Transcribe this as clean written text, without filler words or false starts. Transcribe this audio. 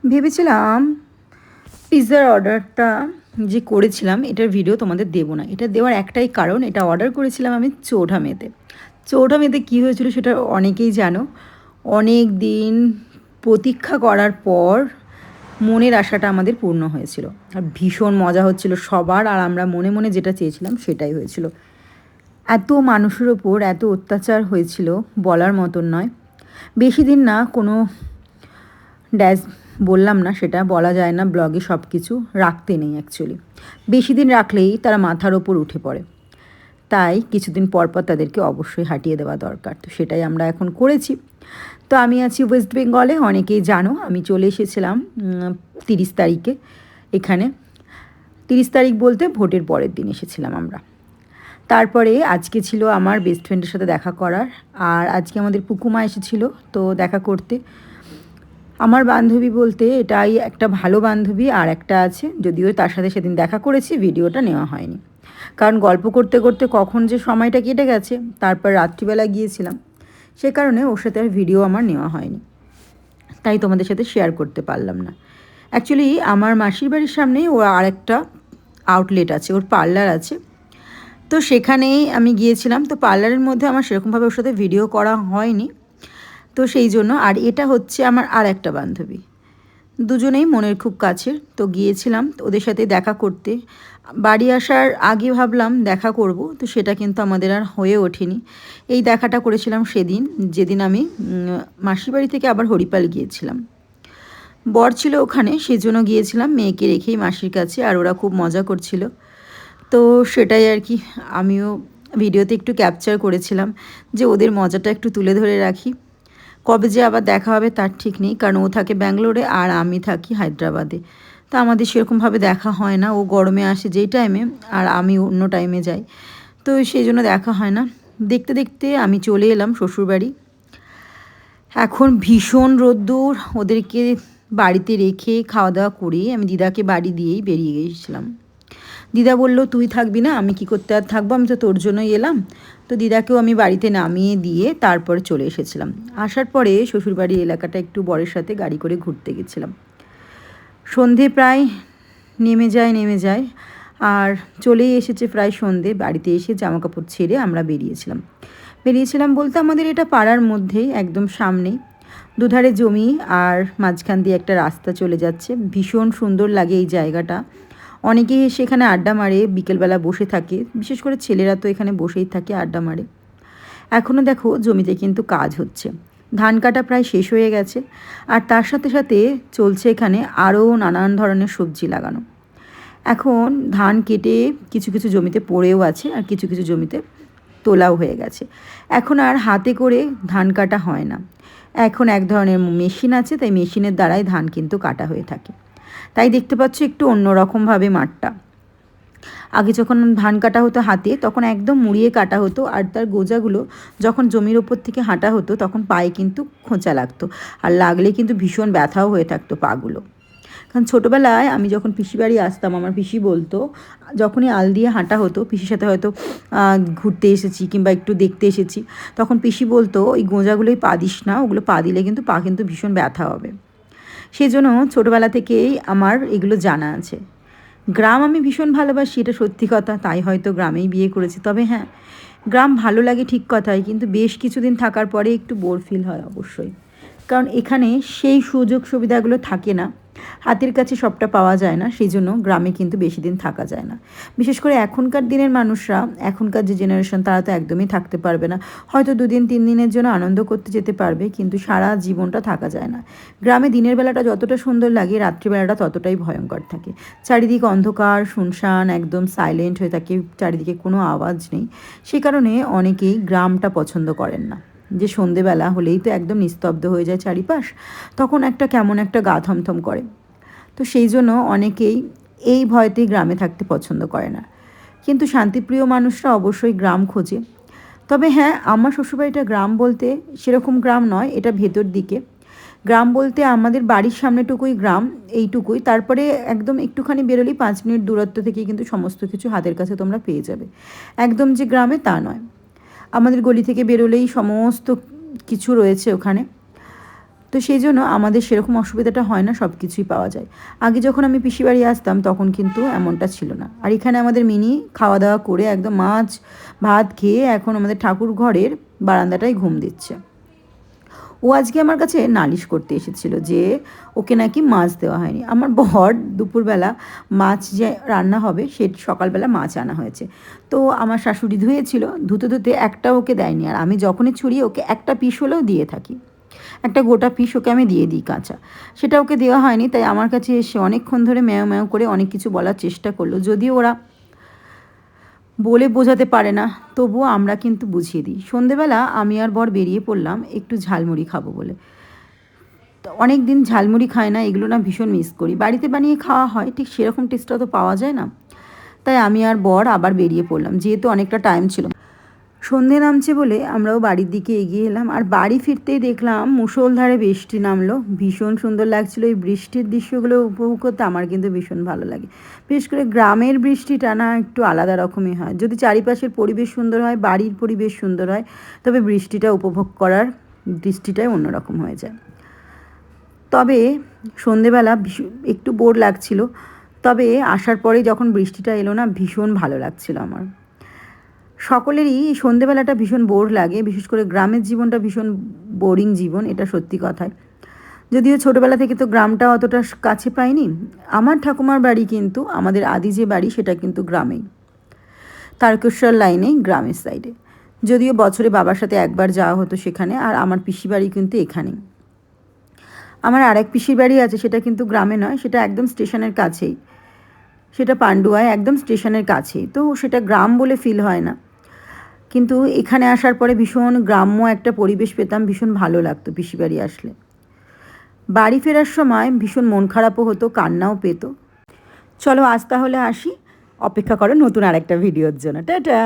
ভেবেছিলাম পিৎজার অর্ডারটা যে করেছিলাম এটার ভিডিও তোমাদের দেবো না। এটা দেওয়ার একটাই কারণ, এটা অর্ডার করেছিলাম আমি চৌঠামেতে। চৌঠামেতে কী হয়েছিল সেটা অনেকেই জানো। অনেক দিন প্রতীক্ষা করার পর মনের আশাটা আমাদের পূর্ণ হয়েছিল, আর ভীষণ মজা হচ্ছিল সবার, আর আমরা মনে মনে যেটা চেয়েছিলাম সেটাই হয়েছিল। এত মানুষের ওপর এত অত্যাচার হয়েছিল বলার মতন নয়। বেশি দিন না, কোনো ড্যাশ বললাম না, সেটা বলা যায় না, ব্লগে সব কিছু রাখতে নেই অ্যাকচুয়ালি। বেশি দিন রাখলেই তারা মাথার ওপর উঠে পড়ে, তাই কিছুদিন পর পর তাদেরকে অবশ্যই হাঁটিয়ে দেওয়া দরকার। তো সেটাই আমরা এখন করেছি। তো আমি আছি ওয়েস্ট বেঙ্গলে, অনেকেই জানো আমি চলে এসেছিলাম 30 তারিখে এখানে। 30 তারিখ বলতে ভোটের পরের দিন এসেছিলাম আমরা। তারপরে আজকে ছিল আমার বেস্ট ফ্রেন্ডের সাথে দেখা করার, আর আজকে আমাদের পুকুমা এসেছিল তো দেখা করতে। আমার বান্ধবী বলতে এটাই একটা ভালো বান্ধবী, আর একটা আছে, যদিও তার সাথে সেদিন দেখা করেছি, ভিডিওটা নেওয়া হয়নি, কারণ গল্প করতে করতে কখন যে সময়টা কেটে গেছে। তারপর রাত্রিবেলা গিয়েছিলাম, সে কারণে ওর সাথে আর ভিডিও আমার নেওয়া হয়নি, তাই তোমাদের সাথে শেয়ার করতে পারলাম না। অ্যাকচুয়ালি আমার মাসির বাড়ির সামনেই ওর আরেকটা আউটলেট আছে, ওর পার্লার আছে, তো সেখানেই আমি গিয়েছিলাম। তো পার্লারের মধ্যে আমার সেরকমভাবে ওর সাথে ভিডিও করা হয়নি, তো সেই জন্য। আর এটা হচ্ছে আমার আর একটা বান্ধবী, দুজনেই মনের খুব কাছের। তো গিয়েছিলাম ওদের সাথে দেখা করতে। বাড়ি আসার আগে ভাবলাম দেখা করব, তো সেটা কিন্তু আমাদের আর হয়ে ওঠেনি। এই দেখাটা করেছিলাম সেদিন, যেদিন আমি মাসির বাড়ি থেকে আবার হরিপাল গিয়েছিলাম। বর ছিল ওখানে, সেই জন্য গিয়েছিলাম মেয়েকে রেখেই মাসির কাছে, আর ওরা খুব মজা করছিল। তো সেটাই আর কি, আমিও ভিডিওতে একটু ক্যাপচার করেছিলাম যে ওদের মজাটা একটু তুলে ধরে রাখি। কবে যে আবার দেখা হবে তার ঠিক নেই, কারণ ও থাকে ব্যাঙ্গালোরে আর আমি থাকি হায়দ্রাবাদে। তা আমাদের সেরকমভাবে দেখা হয় না, ও গরমে আসে যেই টাইমে, আর আমি অন্য টাইমে যাই, তো সেই জন্য দেখা হয় না। দেখতে দেখতে আমি চলে এলাম শ্বশুরবাড়ি। এখন ভীষণ রোদ্দুর, ওদেরকে বাড়িতে রেখে খাওয়া দাওয়া করে আমি দিদাকে বাড়ি দিয়েই বেরিয়ে গিয়েছিলাম। দিদা বলল তুই থাকবি না, আমি কি করতে আর থাকবো, আমি তো তোর জন্যই এলাম। তো দিদাকেও আমি বাড়িতে নামিয়ে দিয়ে তারপরে চলে এসেছিলাম। আসার পরে শ্বশুরবাড়ির এলাকাটা একটু বরের সাথে গাড়ি করে ঘুরতে গেছিলাম। সন্ধে প্রায় নেমে যায়, আর চলেই এসেছে প্রায় সন্ধে। বাড়িতে এসে জামাকাপড় ছেড়ে আমরা বেরিয়েছিলাম বলতে আমাদের এটা পাড়ার মধ্যেই, একদম সামনেই, দুধারে জমি আর মাঝখান দিয়ে একটা রাস্তা চলে যাচ্ছে। ভীষণ সুন্দর লাগে এই জায়গাটা। অনেকেই সেখানে আড্ডা মারে, বিকেলবেলা বসে থাকে, বিশেষ করে ছেলেরা তো এখানে বসেই থাকে, আড্ডা মারে। এখনও দেখো জমিতে কিন্তু কাজ হচ্ছে, ধান কাটা প্রায় শেষ হয়ে গেছে, আর তার সাথে সাথে চলছে এখানে আরও নানান ধরনের সবজি লাগানো। এখন ধান কেটে কিছু কিছু জমিতে পড়েও আছে, আর কিছু কিছু জমিতে তোলাও হয়ে গেছে। এখন আর হাতে করে ধান কাটা হয় না, এখন এক ধরনের মেশিন আছে, তাই মেশিনের দ্বারাই ধান কিন্তু কাটা হয়ে থাকে। তাই দেখতে পাচ্ছ একটু অন্যরকমভাবে মাঠটা। আগে যখন ধান কাটা হতো হাতে, তখন একদম মুড়িয়ে কাটা হতো, আর তার গোজাগুলো যখন জমির ওপর থেকে হাঁটা হতো তখন পায়ে কিন্তু খোঁচা লাগতো, আর লাগলে কিন্তু ভীষণ ব্যথাও হয়ে থাকতো পাগুলো। কারণ ছোটোবেলায় আমি যখন পিসি বাড়ি আসতাম, আমার পিসি বলতো, যখনই আল দিয়ে হাঁটা হতো, পিসির সাথে হয়তো ঘুরতে এসেছি কিংবা একটু দেখতে এসেছি, তখন পিসি বলতো ওই গোঁজাগুলোই পা দিস না, ওগুলো পা দিলে কিন্তু পা কিন্তু ভীষণ ব্যথা হবে। সেই জন্য ছোটোবেলা থেকেই আমার এগুলো জানা আছে। গ্রাম আমি ভীষণ ভালোবাসি, এটা সত্যি কথা, তাই হয়তো গ্রামেই বিয়ে করেছি। তবে হ্যাঁ, গ্রাম ভালো লাগে ঠিক কথাই, কিন্তু বেশ কিছুদিন থাকার পরে একটু বোর ফিল হয় অবশ্যই, কারণ এখানে সেই সুযোগ সুবিধাগুলো থাকে না, হাতের কাছে সবটা পাওয়া যায় না, সেই জন্য গ্রামে কিন্তু বেশি দিন থাকা যায় না। বিশেষ করে এখনকার দিনের মানুষরা, এখনকার যে জেনারেশন, তারা তো একদমই থাকতে পারবে না। হয়তো 2 দিন 3 দিনের জন্য আনন্দ করতে যেতে পারবে, কিন্তু সারা জীবনটা থাকা যায় না। গ্রামে দিনের বেলাটা যতটা সুন্দর লাগে, রাত্রিবেলাটা ততটাই ভয়ঙ্কর থাকে। চারিদিক অন্ধকার, শুনশান, একদম সাইলেন্ট হয়ে থাকে, চারিদিকে কোনো আওয়াজ নেই। সে কারণে অনেকেই গ্রামটা পছন্দ করেন না, যে সন্ধেবেলা হলেই তো একদম নিস্তব্ধ হয়ে যায় চারিপাশ, তখন একটা কেমন একটা গা থমথম করে। তো সেই জন্য অনেকেই এই ভয়তেই গ্রামে থাকতে পছন্দ করে না, কিন্তু শান্তিপ্রিয় মানুষরা অবশ্যই গ্রাম খোঁজে। তবে হ্যাঁ, আমার শ্বশুরবাড়িটা গ্রাম বলতে সেরকম গ্রাম নয়, এটা ভেতর দিকে। গ্রাম বলতে আমাদের বাড়ির সামনেটুকুই গ্রাম, এইটুকুই। তারপরে একদম একটুখানি বেরোলেই 5 মিনিট দূরত্ব থেকে কিন্তু সমস্ত কিছু হাতের কাছে তোমরা পেয়ে যাবে। একদম যে গ্রামে তা নয়, আমাদের গলি থেকে বেরোলেই সমস্ত কিছু রয়েছে ওখানে। তো সেই জন্য আমাদের সেরকম অসুবিধাটা হয় না, সব কিছুই পাওয়া যায়। আগে যখন আমি পিসি বাড়ি আসতাম তখন কিন্তু এমনটা ছিল না। আর এখানে আমাদের মিনি খাওয়া দাওয়া করে একদম মাছ ভাত খেয়ে এখন আমাদের ঠাকুর ঘরের বারান্দাটায় ঘুম দিচ্ছে। ও আজকে আমার কাছে নালিশ করতে এসেছিল যে ওকে নাকি মাছ দেওয়া হয়নি। আমার বর দুপুরবেলা মাছ যে রান্না হবে সে সকালবেলা মাছ আনা হয়েছে, তো আমার শাশুড়ি ধুয়েছিল, ধুতে ধুতে একটা ওকে দেয়নি। আর আমি যখনই ছুরি ওকে একটা পিস হলেও দিয়ে থাকি, একটা গোটা পিস ওকে আমি দিয়ে দিই কাঁচা, সেটা ওকে দেওয়া হয়নি। তাই আমার কাছে এসে অনেকক্ষণ ধরে ম্যাও ম্যাও করে অনেক কিছু বলার চেষ্টা করলো, যদিও ওরা বলে বোঝাতে পারে না, তবুও আমরা কিন্তু বুঝিয়ে দিই। সন্ধেবেলা আমি আর বর বেরিয়ে পড়লাম একটু ঝালমুড়ি খাবো বলে। তো অনেক দিন ঝালমুড়ি খাই না, এগুলো না ভীষণ মিস করি। বাড়িতে বানিয়ে খাওয়া হয়, ঠিক সেরকম টেস্টটা তো পাওয়া যায় না। তাই আমি আর বর আবার বেরিয়ে পড়লাম, যেহেতু অনেকটা টাইম ছিল। সন্ধে নামছে বলে আমরাও বাড়ির দিকে এগিয়ে এলাম। আর বাড়ি ফিরতেই দেখলাম মুষলধারে বৃষ্টি নামলো, ভীষণ সুন্দর লাগছিল। এই বৃষ্টির দৃশ্যগুলো উপভোগ করতে আমার কিন্তু ভীষণ ভালো লাগে। বিশেষ করে গ্রামের বৃষ্টিটা না একটু আলাদা রকমই হয়। যদি চারিপাশের পরিবেশ সুন্দর হয়, বাড়ির পরিবেশ সুন্দর হয়, তবে বৃষ্টিটা উপভোগ করার দৃষ্টিটাই অন্যরকম হয়ে যায়। তবে সন্ধেবেলা একটু বোর লাগছিল, তবে আসার পরে যখন বৃষ্টিটা এলো না, ভীষণ ভালো লাগছিল আমার। সকলেরই সন্ধেবেলাটা ভীষণ বোর লাগে, বিশেষ করে গ্রামের জীবনটা ভীষণ বোরিং জীবন, এটা সত্যি কথাই। যদিও ছোটোবেলা থেকে তো গ্রামটা অতটা কাছে পাইনি। আমার ঠাকুমার বাড়ি কিন্তু, আমাদের আদি যে বাড়ি সেটা কিন্তু গ্রামেই, তারকেশ্বর লাইনে গ্রামের সাইডে। যদিও বছরে বাবার সাথে একবার যাওয়া হতো সেখানে। আর আমার পিসি বাড়ি কিন্তু এখানেই। আমার আরেক পিসির বাড়ি আছে, সেটা কিন্তু গ্রামে নয়, সেটা একদম স্টেশনের কাছেই, সেটা পান্ডুয়ায়, একদম স্টেশনের কাছেই। তো সেটা গ্রাম বলে ফিল হয় না, কিন্তু এখানে আসার পরে ভীষণ গ্রাম্য একটা পরিবেশ পেতাম, ভীষণ ভালো লাগতো পিসি বাড়ি আসলে। বাড়ি ফেরার সময় ভীষণ মন খারাপও হতো, কান্নাও পেত। চলো আজ তাহলে আসি, অপেক্ষা করো নতুন আরেকটা ভিডিওর জন্য। টাটা।